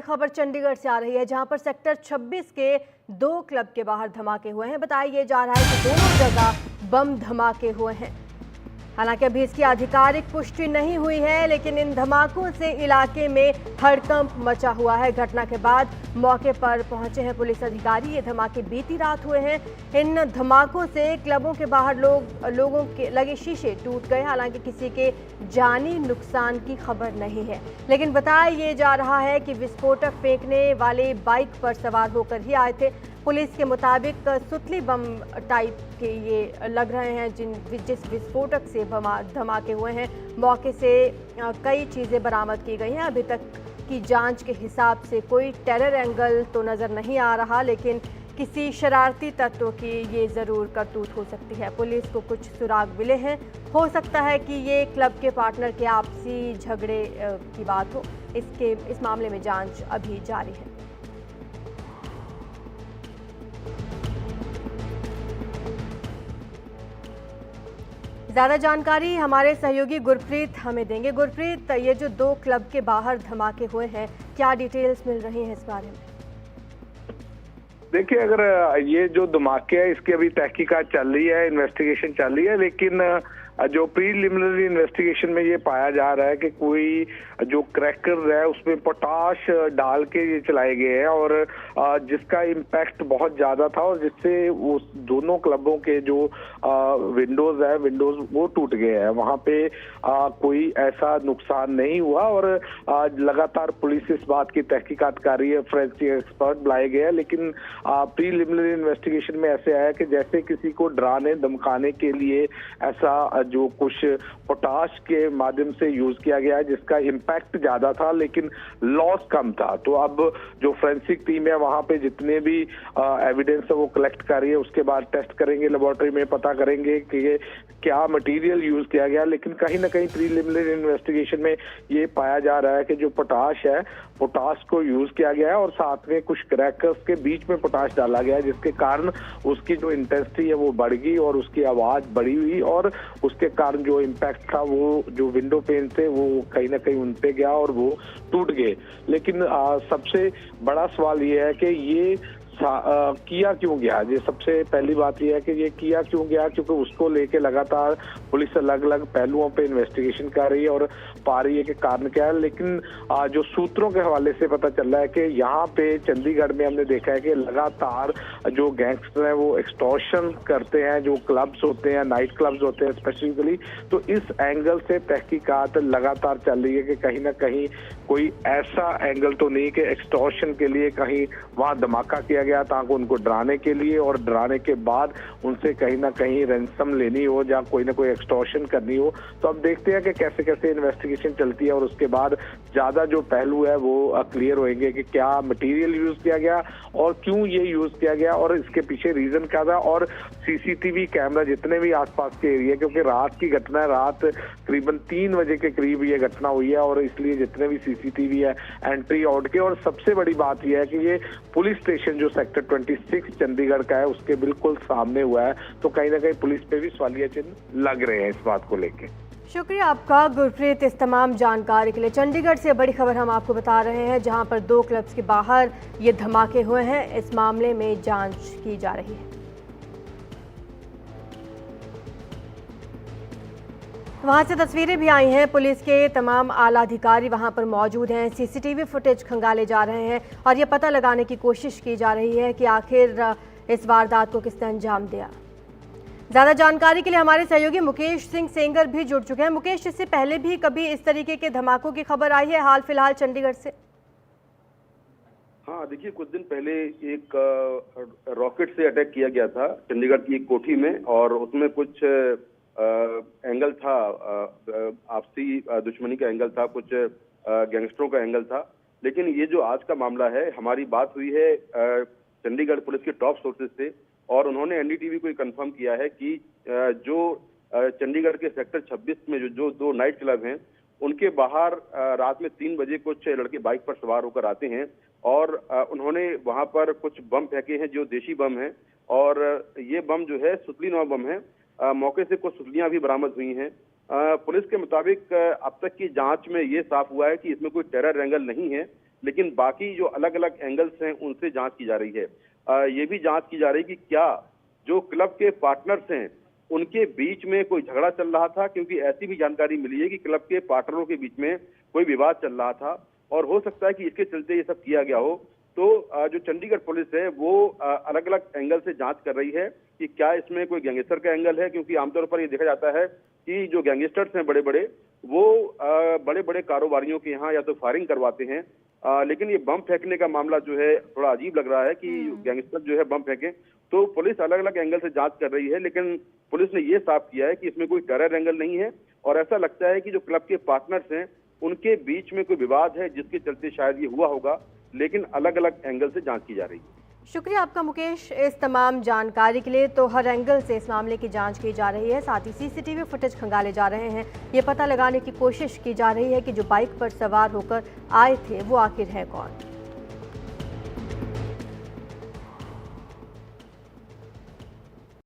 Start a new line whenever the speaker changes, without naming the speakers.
खबर चंडीगढ़ से आ रही है, जहां पर सेक्टर 26 के 2 क्लब के बाहर धमाके हुए हैं। बताया जा रहा है कि दोनों जगह बम धमाके हुए हैं। हालांकि अभी इसकी आधिकारिक पुष्टि नहीं हुई है, लेकिन इन धमाकों से इलाके में हड़कंप मचा हुआ है। घटना के बाद मौके पर पहुंचे हैं पुलिस अधिकारी। ये धमाके बीती रात हुए हैं। इन धमाकों से क्लबों के बाहर लोगों के लगे शीशे टूट गए। हालांकि किसी के जानी नुकसान की खबर नहीं है, लेकिन बताया ये जा रहा है कि विस्फोटक फेंकने वाले बाइक पर सवार होकर ही आए थे। पुलिस के मुताबिक सुतली बम टाइप के ये लग रहे हैं, जिस विस्फोटक से धमाके हुए हैं। मौके से कई चीज़ें बरामद की गई हैं। अभी तक की जांच के हिसाब से कोई टेरर एंगल तो नज़र नहीं आ रहा, लेकिन किसी शरारती तत्व की ये ज़रूर करतूत हो सकती है। पुलिस को कुछ सुराग मिले हैं। हो सकता है कि ये क्लब के पार्टनर के आपसी झगड़े की बात हो। इस मामले में जांच अभी जारी है। ज़्यादा जानकारी हमारे सहयोगी गुरप्रीत हमें देंगे। गुरप्रीत, ये जो 2 क्लब के बाहर धमाके हुए हैं, क्या डिटेल्स मिल रही हैं इस बारे में?
देखिए, अगर ये जो धमाके है इसकी अभी तहकीकात चल रही है, इन्वेस्टिगेशन चल रही है, लेकिन जो प्रीलिमिनरी इन्वेस्टिगेशन में ये पाया जा रहा है कि कोई जो क्रैकर है उसमें पोटाश डाल के ये चलाए गए हैं और जिसका इम्पैक्ट बहुत ज्यादा था और जिससे वो दोनों क्लबों के जो विंडोज वो टूट गए हैं। वहां पे कोई ऐसा नुकसान नहीं हुआ और लगातार पुलिस इस बात की तहकीकात कर रही है। फोरेंसिक एक्सपर्ट बुलाए गए हैं, लेकिन प्रीलिमिनरी इन्वेस्टिगेशन में ऐसे आया कि जैसे किसी को डराने धमकाने के लिए ऐसा जो कुछ पोटाश के माध्यम से यूज किया गया है, जिसका इम्पैक्ट ज्यादा था लेकिन लॉस कम था। तो अब जो फोरेंसिक टीम है वहां पे जितने भी एविडेंस है वो कलेक्ट कर रही है, उसके बाद टेस्ट करेंगे, लेबोरेटरी में पता करेंगे कि ये क्या मटेरियल यूज किया गया। लेकिन कहीं ना कहीं प्रीलिमिनरी इन्वेस्टिगेशन में ये पाया जा रहा है कि जो पोटाश है, पोटाश को यूज किया गया है और साथ में कुछ क्रैकर्स के बीच में पोटाश डाला गया है, जिसके कारण उसकी जो इंटेंसिटी है वो बढ़ गई और उसकी आवाज बढ़ी हुई और उसके कारण जो इम्पैक्ट था वो जो विंडो पेन थे वो कहीं ना कहीं उन पे गया और वो टूट गए। लेकिन सबसे बड़ा सवाल ये है कि ये किया क्यों गया। ये सबसे पहली बात यह है कि ये किया क्यों गया, क्योंकि उसको लेके लगातार पुलिस अलग अलग पहलुओं पे इन्वेस्टिगेशन कर रही है और पा रही है कि कारण क्या है। लेकिन जो सूत्रों के हवाले से पता चल रहा है कि यहाँ पे चंडीगढ़ में हमने देखा है कि लगातार जो गैंगस्टर हैं वो एक्सटॉर्शन करते हैं, जो क्लब्स होते हैं, नाइट क्लब्स होते हैं स्पेसिफिकली। तो इस एंगल से तहकीकात लगातार चल रही है कि कहीं ना कहीं कोई ऐसा एंगल तो नहीं कि एक्सटॉर्शन के लिए कहीं वहां धमाका किया गया ताकि उनको डराने के लिए और डराने के बाद उनसे कहीं ना कहीं रैंसम लेनी हो या कोई ना कोई एक्सटॉर्शन करनी हो। तो अब देखते हैं कि कैसे कैसे इन्वेस्टिगेशन चलती है और उसके बाद ज्यादा जो पहलू है वो क्लियर होंगे कि क्या मटेरियल यूज किया गया और क्यों ये यूज किया गया और इसके पीछे रीजन क्या था। और सीसीटीवी कैमरा जितने भी आसपास के एरिया, क्योंकि रात की घटना है, रात करीबन 3 बजे के करीब ये घटना हुई है और इसलिए जितने भी सीसीटीवी है एंट्री आउट के। और सबसे बड़ी बात यह है कि ये पुलिस स्टेशन जो सेक्टर 26 चंडीगढ़ का है उसके बिल्कुल सामने हुआ है, तो कहीं ना कहीं पुलिस पे भी सवालिया चिन्ह लग रहे हैं इस बात को लेके।
शुक्रिया आपका गुरप्रीत इस तमाम जानकारी के लिए। चंडीगढ़ से बड़ी खबर हम आपको बता रहे हैं, जहां पर 2 क्लब्स के बाहर ये धमाके हुए हैं। इस मामले में जांच की जा रही है। वहां से तस्वीरें भी आई हैं। पुलिस के तमाम आला अधिकारी वहां पर मौजूद हैं। सीसीटीवी फुटेज खंगाले जा रहे हैं और ये पता लगाने की कोशिश की जा रही है कि आखिर इस वारदात को किसने अंजाम दिया। ज्यादा जानकारी के लिए हमारे सहयोगी मुकेश सिंह सेंगर भी जुड़ चुके हैं। मुकेश, इससे पहले भी कभी इस तरीके के धमाकों की खबर आई है हाल फिलहाल चंडीगढ़ से?
हाँ, देखिए, कुछ दिन पहले एक रॉकेट से अटैक किया गया था चंडीगढ़ की एक कोठी में और उसमें कुछ एंगल था, आपसी दुश्मनी का एंगल था, कुछ गैंगस्टरों का एंगल था। लेकिन ये जो आज का मामला है, हमारी बात हुई है चंडीगढ़ पुलिस के टॉप सोर्सेज से और उन्होंने एनडीटीवी को कंफर्म किया है कि जो चंडीगढ़ के सेक्टर 26 में जो 2 नाइट क्लब हैं उनके बाहर रात में 3 बजे कुछ लड़के बाइक पर सवार होकर आते हैं और उन्होंने वहां पर कुछ बम फेंके हैं जो देशी बम हैं और ये बम जो है सुतली 9 बम है। मौके से कुछ सुतलियां भी बरामद हुई हैं। पुलिस के मुताबिक अब तक की जांच में ये साफ हुआ है कि इसमें कोई टेरर एंगल नहीं है। लेकिन बाकी जो अलग अलग एंगल्स हैं उनसे जांच की जा रही है। ये भी जांच की जा रही है कि क्या जो क्लब के पार्टनर्स हैं उनके बीच में कोई झगड़ा चल रहा था, क्योंकि ऐसी भी जानकारी मिली है कि क्लब के पार्टनरों के बीच में कोई विवाद चल रहा था और हो सकता है कि इसके चलते ये सब किया गया हो। तो जो चंडीगढ़ पुलिस है वो अलग अलग एंगल से जांच कर रही है कि क्या इसमें कोई गैंगस्टर का एंगल है, क्योंकि आमतौर पर ये देखा जाता है कि जो गैंगस्टर्स हैं बड़े बड़े वो बड़े बड़े कारोबारियों के यहाँ या तो फायरिंग करवाते हैं, लेकिन ये बम फेंकने का मामला जो है थोड़ा अजीब लग रहा है कि गैंगस्टर जो है बम फेंके। तो पुलिस अलग अलग एंगल से जांच कर रही है, लेकिन पुलिस ने ये साफ किया है कि इसमें कोई टेरर एंगल नहीं है और ऐसा लगता है कि जो क्लब के पार्टनर्स हैं उनके बीच में कोई विवाद है जिसके चलते शायद ये हुआ होगा, लेकिन अलग अलग एंगल से जांच की जा रही है।
शुक्रिया आपका मुकेश इस तमाम जानकारी के लिए। तो हर एंगल से इस मामले की जांच की जा रही है, साथ ही सीसीटीवी फुटेज खंगाले जा रहे हैं। ये पता लगाने की कोशिश की जा रही है कि जो बाइक पर सवार होकर आए थे वो आखिर है कौन।